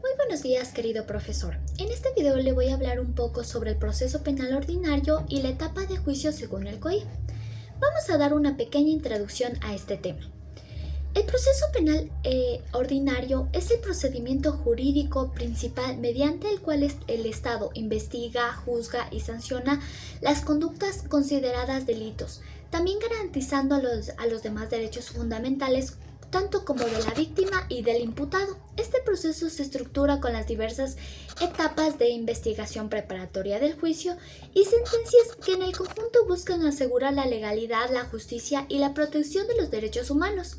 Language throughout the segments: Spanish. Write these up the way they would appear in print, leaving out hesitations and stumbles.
Muy buenos días, querido profesor. En este video le voy a hablar un poco sobre el proceso penal ordinario y la etapa de juicio según el COI. Vamos a dar una pequeña introducción a este tema. El proceso penal ordinario es el procedimiento jurídico principal mediante el cual el Estado investiga, juzga y sanciona las conductas consideradas delitos, también garantizando a los demás derechos fundamentales tanto como de la víctima y del imputado. Este proceso se estructura con las diversas etapas de investigación preparatoria del juicio y sentencias que en el conjunto buscan asegurar la legalidad, la justicia y la protección de los derechos humanos.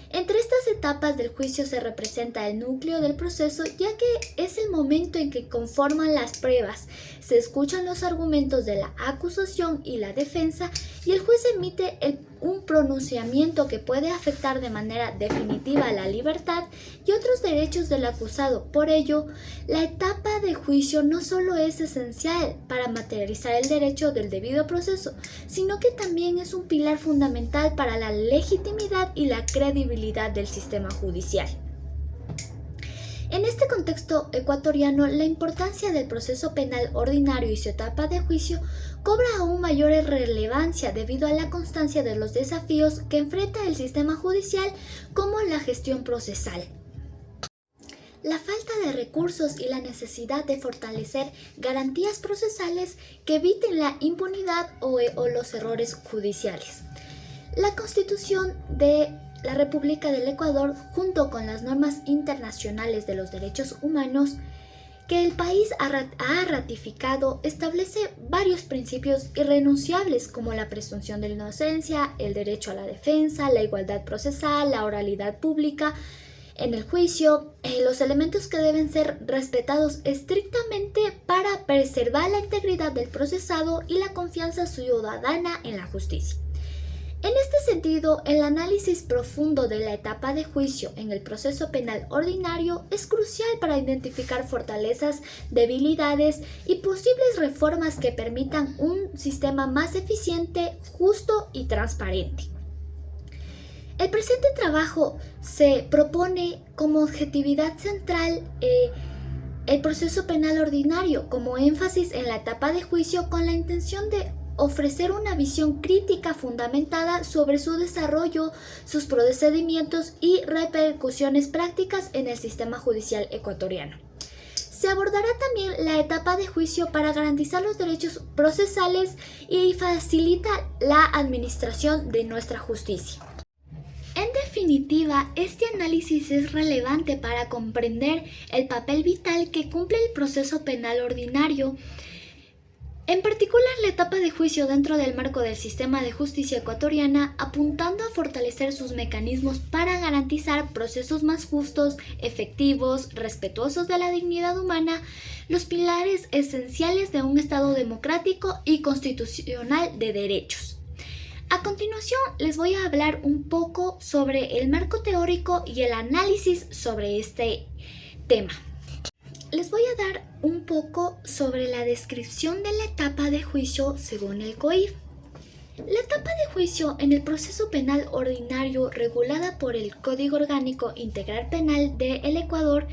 Entre estas etapas del juicio se representa el núcleo del proceso, ya que es el momento en que conforman las pruebas, se escuchan los argumentos de la acusación y la defensa y el juez emite un pronunciamiento que puede afectar de manera definitiva la libertad y otros derechos del acusado. Por ello, la etapa de juicio no solo es esencial para materializar el derecho del debido proceso, sino que también es un pilar fundamental para la legitimidad y la credibilidad del sistema judicial. En este contexto ecuatoriano, la importancia del proceso penal ordinario y su etapa de juicio cobra aún mayor relevancia debido a la constancia de los desafíos que enfrenta el sistema judicial como la gestión procesal. La falta de recursos y la necesidad de fortalecer garantías procesales que eviten la impunidad o los errores judiciales. La Constitución de la República del Ecuador, junto con las normas internacionales de los derechos humanos que el país ha ratificado, establece varios principios irrenunciables como la presunción de inocencia, el derecho a la defensa, la igualdad procesal, la oralidad pública en el juicio, los elementos que deben ser respetados estrictamente para preservar la integridad del procesado y la confianza ciudadana en la justicia. En este sentido, el análisis profundo de la etapa de juicio en el proceso penal ordinario es crucial para identificar fortalezas, debilidades y posibles reformas que permitan un sistema más eficiente, justo y transparente. El presente trabajo se propone como objetividad central el proceso penal ordinario, como énfasis en la etapa de juicio con la intención de ofrecer una visión crítica fundamentada sobre su desarrollo, sus procedimientos y repercusiones prácticas en el sistema judicial ecuatoriano. Se abordará también la etapa de juicio para garantizar los derechos procesales y facilitar la administración de nuestra justicia. En definitiva, este análisis es relevante para comprender el papel vital que cumple el proceso penal ordinario, en particular la etapa de juicio dentro del marco del sistema de justicia ecuatoriana, apuntando a fortalecer sus mecanismos para garantizar procesos más justos, efectivos, respetuosos de la dignidad humana, los pilares esenciales de un Estado democrático y constitucional de derechos. A continuación, les voy a hablar un poco sobre el marco teórico y el análisis sobre este tema. Les voy a dar un poco sobre la descripción de la etapa de juicio según el COI. La etapa de juicio en el proceso penal ordinario regulada por el Código Orgánico Integral Penal del Ecuador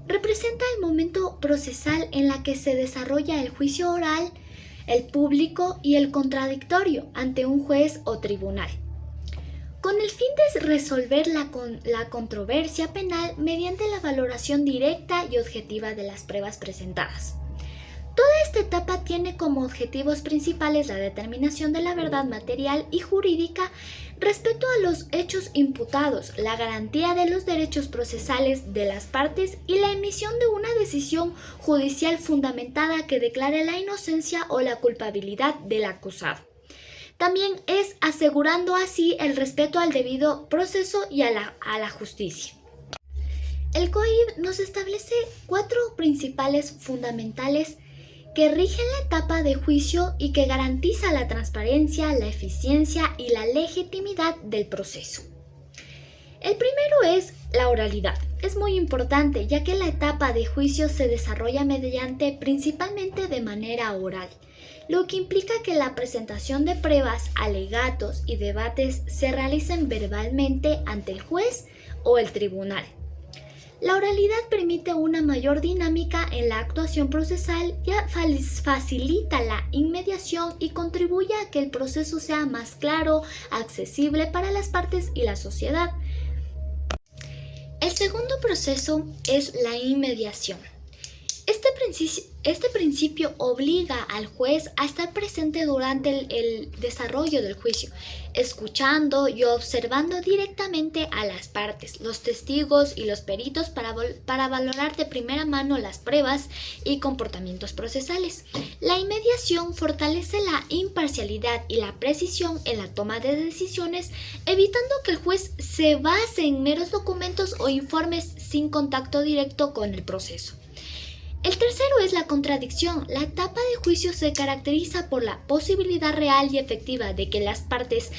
representa el momento procesal en la que se desarrolla el juicio oral, el público y el contradictorio ante un juez o tribunal, con el fin de resolver la controversia penal mediante la valoración directa y objetiva de las pruebas presentadas. Toda esta etapa tiene como objetivos principales la determinación de la verdad material y jurídica respecto a los hechos imputados, la garantía de los derechos procesales de las partes y la emisión de una decisión judicial fundamentada que declare la inocencia o la culpabilidad del acusado. También es asegurando así el respeto al debido proceso y a la justicia. El COI nos establece 4 principales fundamentales que rigen la etapa de juicio y que garantiza la transparencia, la eficiencia y la legitimidad del proceso. El primero es la oralidad. Es muy importante ya que la etapa de juicio se desarrolla principalmente de manera oral, lo que implica que la presentación de pruebas, alegatos y debates se realicen verbalmente ante el juez o el tribunal. La oralidad permite una mayor dinámica en la actuación procesal y facilita la inmediación y contribuye a que el proceso sea más claro, accesible para las partes y la sociedad. El segundo proceso es la inmediación. Este principio obliga al juez a estar presente durante el desarrollo del juicio, escuchando y observando directamente a las partes, los testigos y los peritos para valorar de primera mano las pruebas y comportamientos procesales. La inmediación fortalece la imparcialidad y la precisión en la toma de decisiones, evitando que el juez se base en meros documentos o informes sin contacto directo con el proceso. El tercero es la contradicción. La etapa de juicio se caracteriza por la posibilidad real y efectiva de que las partes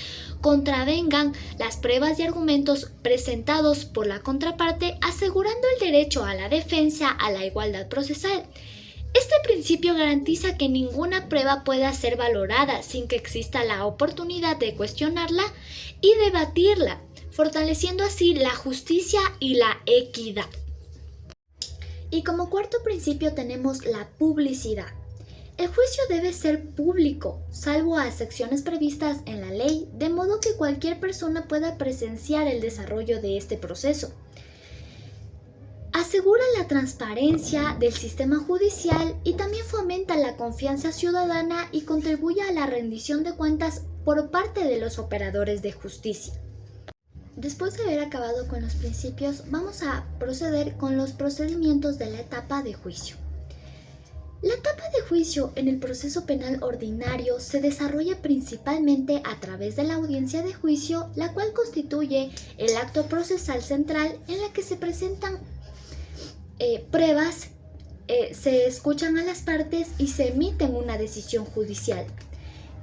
contravengan las pruebas y argumentos presentados por la contraparte, asegurando el derecho a la defensa a la igualdad procesal. Este principio garantiza que ninguna prueba pueda ser valorada sin que exista la oportunidad de cuestionarla y debatirla, fortaleciendo así la justicia y la equidad. Y como cuarto principio tenemos la publicidad. El juicio debe ser público, salvo a excepciones previstas en la ley, de modo que cualquier persona pueda presenciar el desarrollo de este proceso. Asegura la transparencia del sistema judicial y también fomenta la confianza ciudadana y contribuye a la rendición de cuentas por parte de los operadores de justicia. Después de haber acabado con los principios, vamos a proceder con los procedimientos de la etapa de juicio. La etapa de juicio en el proceso penal ordinario se desarrolla principalmente a través de la audiencia de juicio, la cual constituye el acto procesal central en la que se presentan pruebas, se escuchan a las partes y se emite una decisión judicial.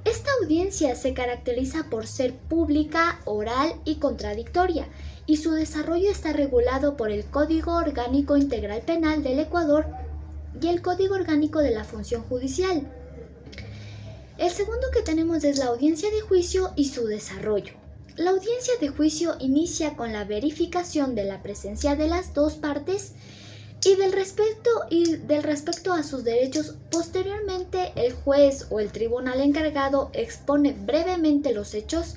Esta audiencia se caracteriza por ser pública, oral y contradictoria, y su desarrollo está regulado por el Código Orgánico Integral Penal del Ecuador y el Código Orgánico de la Función Judicial. El segundo que tenemos es la audiencia de juicio y su desarrollo. La audiencia de juicio inicia con la verificación de la presencia de las dos partes y del respecto a sus derechos. Posteriormente, el juez o el tribunal encargado expone brevemente los hechos,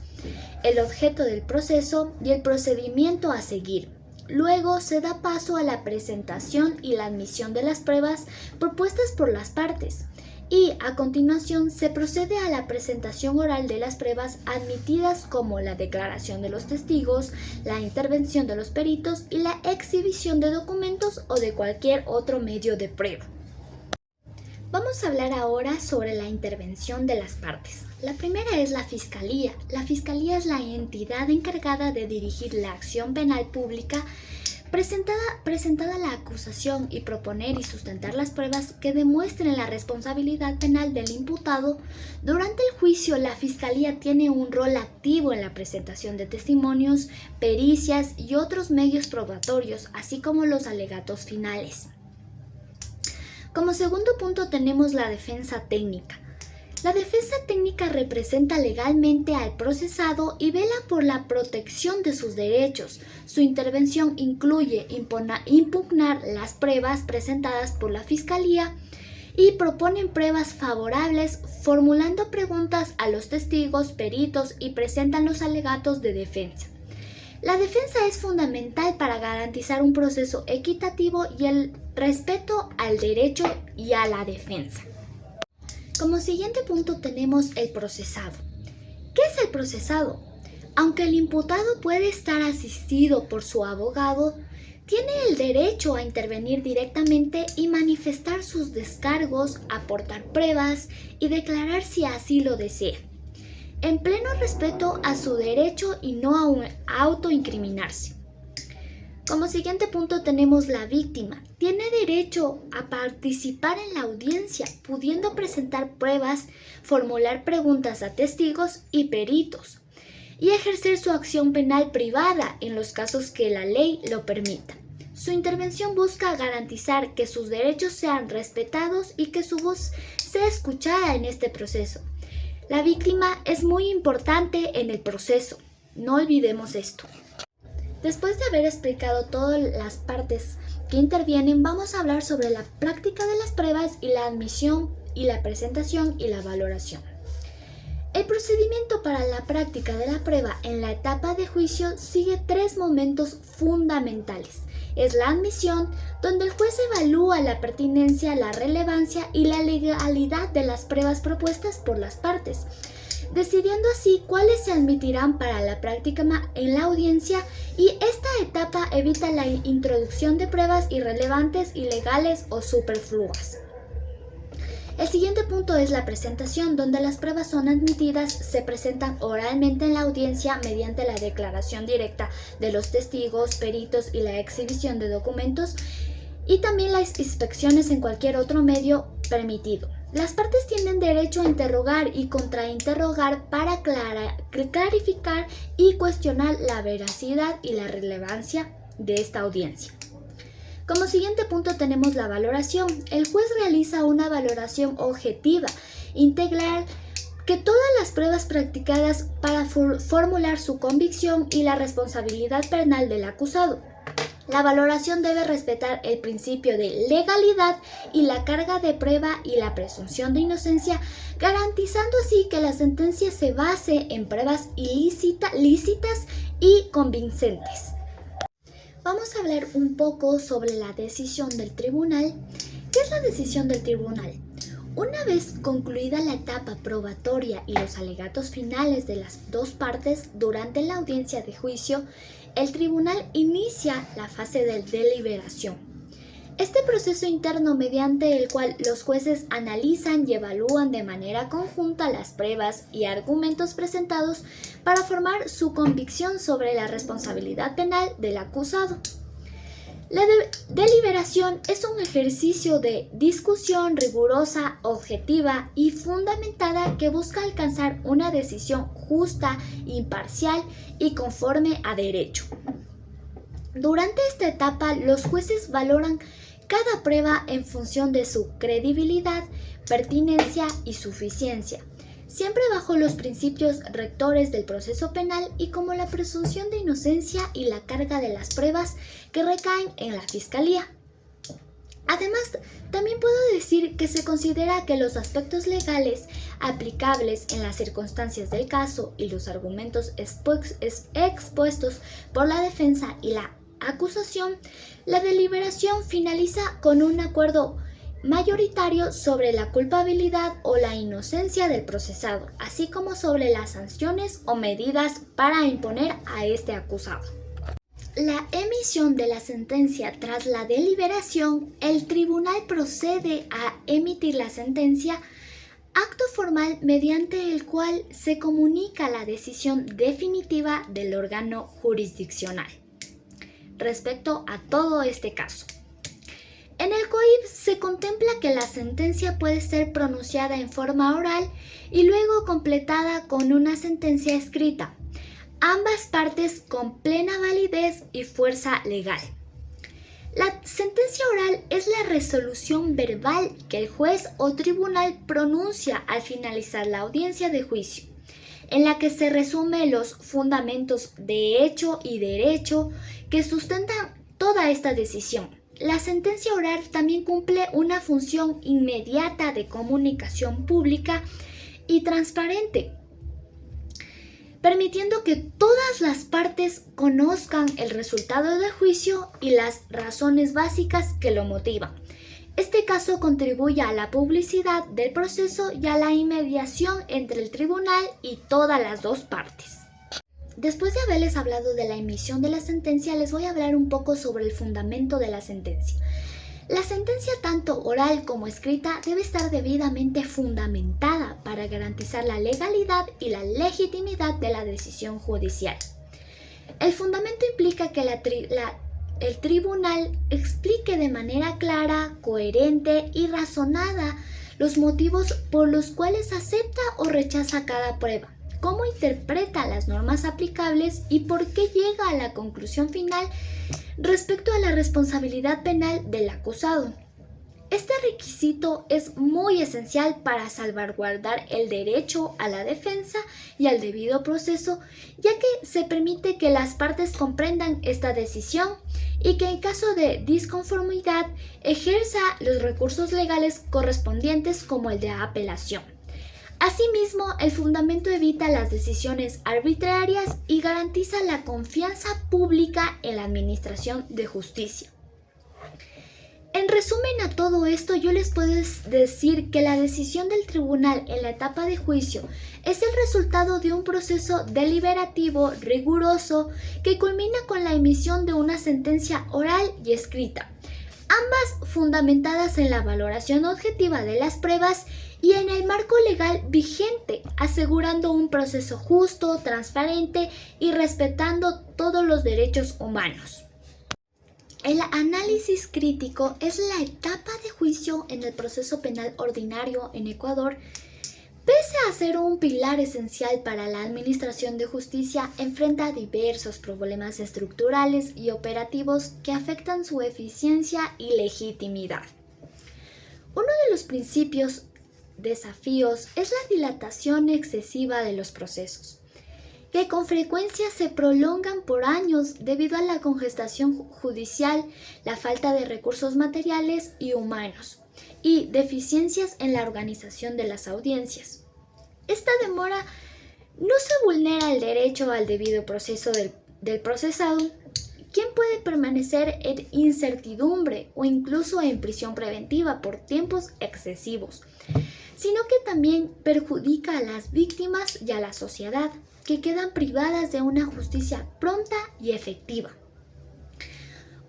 el objeto del proceso y el procedimiento a seguir. Luego se da paso a la presentación y la admisión de las pruebas propuestas por las partes. Y a continuación se procede a la presentación oral de las pruebas admitidas, como la declaración de los testigos, la intervención de los peritos y la exhibición de documentos o de cualquier otro medio de prueba. Vamos a hablar ahora sobre la intervención de las partes. La primera es la Fiscalía. La Fiscalía es la entidad encargada de dirigir la acción penal pública presentada la acusación y proponer y sustentar las pruebas que demuestren la responsabilidad penal del imputado. Durante el juicio, la Fiscalía tiene un rol activo en la presentación de testimonios, pericias y otros medios probatorios, así como los alegatos finales. Como segundo punto tenemos la defensa técnica. La defensa técnica representa legalmente al procesado y vela por la protección de sus derechos. Su intervención incluye impugnar las pruebas presentadas por la Fiscalía y proponen pruebas favorables, formulando preguntas a los testigos, peritos y presentan los alegatos de defensa. La defensa es fundamental para garantizar un proceso equitativo y el respeto al derecho y a la defensa. Como siguiente punto tenemos el procesado. ¿Qué es el procesado? Aunque el imputado puede estar asistido por su abogado, tiene el derecho a intervenir directamente y manifestar sus descargos, aportar pruebas y declarar si así lo desea, en pleno respeto a su derecho y no a autoincriminarse. Como siguiente punto tenemos la víctima. Tiene derecho a participar en la audiencia, pudiendo presentar pruebas, formular preguntas a testigos y peritos, y ejercer su acción penal privada en los casos que la ley lo permita. Su intervención busca garantizar que sus derechos sean respetados y que su voz sea escuchada en este proceso. La víctima es muy importante en el proceso, no olvidemos esto. Después de haber explicado todas las partes que intervienen, vamos a hablar sobre la práctica de las pruebas y la admisión y la presentación y la valoración. El procedimiento para la práctica de la prueba en la etapa de juicio sigue 3 momentos fundamentales. Es la admisión, donde el juez evalúa la pertinencia, la relevancia y la legalidad de las pruebas propuestas por las partes, decidiendo así cuáles se admitirán para la práctica en la audiencia, y esta etapa evita la introducción de pruebas irrelevantes, ilegales o superfluas. El siguiente punto es la presentación, donde las pruebas son admitidas, se presentan oralmente en la audiencia mediante la declaración directa de los testigos, peritos y la exhibición de documentos, y también las inspecciones en cualquier otro medio permitido. Las partes tienen derecho a interrogar y contrainterrogar para clarificar y cuestionar la veracidad y la relevancia de esta audiencia. Como siguiente punto tenemos la valoración. El juez realiza una valoración objetiva, integral, que todas las pruebas practicadas para formular su convicción y la responsabilidad penal del acusado. La valoración debe respetar el principio de legalidad y la carga de prueba y la presunción de inocencia, garantizando así que la sentencia se base en pruebas lícitas y convincentes. Vamos a hablar un poco sobre la decisión del tribunal. ¿Qué es la decisión del tribunal? Una vez concluida la etapa probatoria y los alegatos finales de las dos partes durante la audiencia de juicio, el tribunal inicia la fase de deliberación. Este proceso interno mediante el cual los jueces analizan y evalúan de manera conjunta las pruebas y argumentos presentados para formar su convicción sobre la responsabilidad penal del acusado. La deliberación es un ejercicio de discusión rigurosa, objetiva y fundamentada que busca alcanzar una decisión justa, imparcial y conforme a derecho. Durante esta etapa, los jueces valoran cada prueba en función de su credibilidad, pertinencia y suficiencia, siempre bajo los principios rectores del proceso penal y como la presunción de inocencia y la carga de las pruebas que recaen en la Fiscalía. Además, también puedo decir que se considera que los aspectos legales aplicables en las circunstancias del caso y los argumentos expuestos por la defensa y la acusación, la deliberación finaliza con un acuerdo mayoritario sobre la culpabilidad o la inocencia del procesado, así como sobre las sanciones o medidas para imponer a este acusado. La emisión de la sentencia tras la deliberación, el tribunal procede a emitir la sentencia, acto formal mediante el cual se comunica la decisión definitiva del órgano jurisdiccional respecto a todo este caso. En el COIP se contempla que la sentencia puede ser pronunciada en forma oral y luego completada con una sentencia escrita, ambas partes con plena validez y fuerza legal. La sentencia oral es la resolución verbal que el juez o tribunal pronuncia al finalizar la audiencia de juicio, en la que se resumen los fundamentos de hecho y derecho que sustentan toda esta decisión. La sentencia oral también cumple una función inmediata de comunicación pública y transparente, permitiendo que todas las partes conozcan el resultado del juicio y las razones básicas que lo motivan. Este caso contribuye a la publicidad del proceso y a la inmediación entre el tribunal y todas las dos partes. Después de haberles hablado de la emisión de la sentencia, les voy a hablar un poco sobre el fundamento de la sentencia. La sentencia, tanto oral como escrita, debe estar debidamente fundamentada para garantizar la legalidad y la legitimidad de la decisión judicial. El fundamento implica que el tribunal explique de manera clara, coherente y razonada los motivos por los cuales acepta o rechaza cada prueba, cómo interpreta las normas aplicables y por qué llega a la conclusión final respecto a la responsabilidad penal del acusado. Este requisito es muy esencial para salvaguardar el derecho a la defensa y al debido proceso, ya que se permite que las partes comprendan esta decisión y que en caso de disconformidad ejerza los recursos legales correspondientes como el de apelación. Asimismo, el fundamento evita las decisiones arbitrarias y garantiza la confianza pública en la administración de justicia. En resumen a todo esto, yo les puedo decir que la decisión del tribunal en la etapa de juicio es el resultado de un proceso deliberativo riguroso que culmina con la emisión de una sentencia oral y escrita, ambas fundamentadas en la valoración objetiva de las pruebas y en el marco legal vigente, asegurando un proceso justo, transparente y respetando todos los derechos humanos. El análisis crítico es la etapa de juicio en el proceso penal ordinario en Ecuador. Pese a ser un pilar esencial para la administración de justicia, enfrenta diversos problemas estructurales y operativos que afectan su eficiencia y legitimidad. Uno de los principales desafíos es la dilatación excesiva de los procesos, que con frecuencia se prolongan por años debido a la congestación judicial, la falta de recursos materiales y humanos, y deficiencias en la organización de las audiencias. Esta demora no se vulnera el derecho al debido proceso del procesado, quien puede permanecer en incertidumbre o incluso en prisión preventiva por tiempos excesivos, sino que también perjudica a las víctimas y a la sociedad, que quedan privadas de una justicia pronta y efectiva.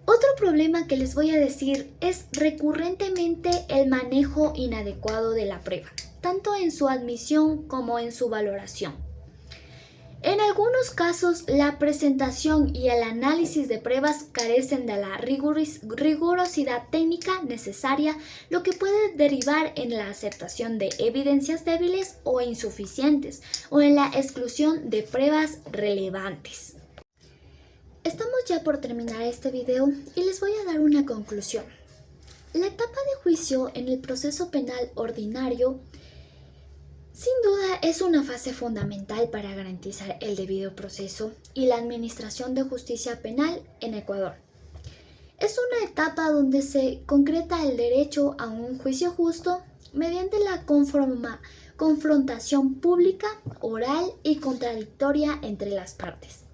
Otro problema que les voy a decir es recurrentemente el manejo inadecuado de la prueba, tanto en su admisión como en su valoración. En algunos casos, la presentación y el análisis de pruebas carecen de la rigurosidad técnica necesaria, lo que puede derivar en la aceptación de evidencias débiles o insuficientes, o en la exclusión de pruebas relevantes. Estamos ya por terminar este video y les voy a dar una conclusión. La etapa de juicio en el proceso penal ordinario sin duda es una fase fundamental para garantizar el debido proceso y la administración de justicia penal en Ecuador. Es una etapa donde se concreta el derecho a un juicio justo mediante la confrontación pública, oral y contradictoria entre las partes,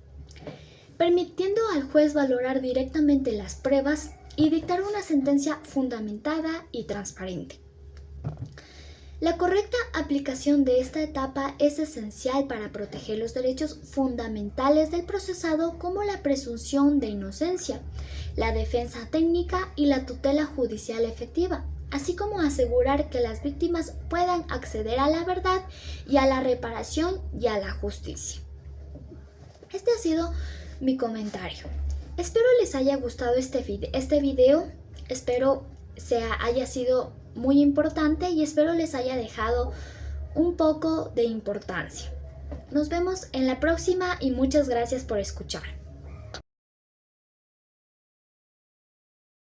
permitiendo al juez valorar directamente las pruebas y dictar una sentencia fundamentada y transparente. La correcta aplicación de esta etapa es esencial para proteger los derechos fundamentales del procesado, como la presunción de inocencia, la defensa técnica y la tutela judicial efectiva, así como asegurar que las víctimas puedan acceder a la verdad y a la reparación y a la justicia. Este ha sido mi comentario. Espero les haya gustado este video. Espero haya sido muy importante y espero les haya dejado un poco de importancia. Nos vemos en la próxima y muchas gracias por escuchar.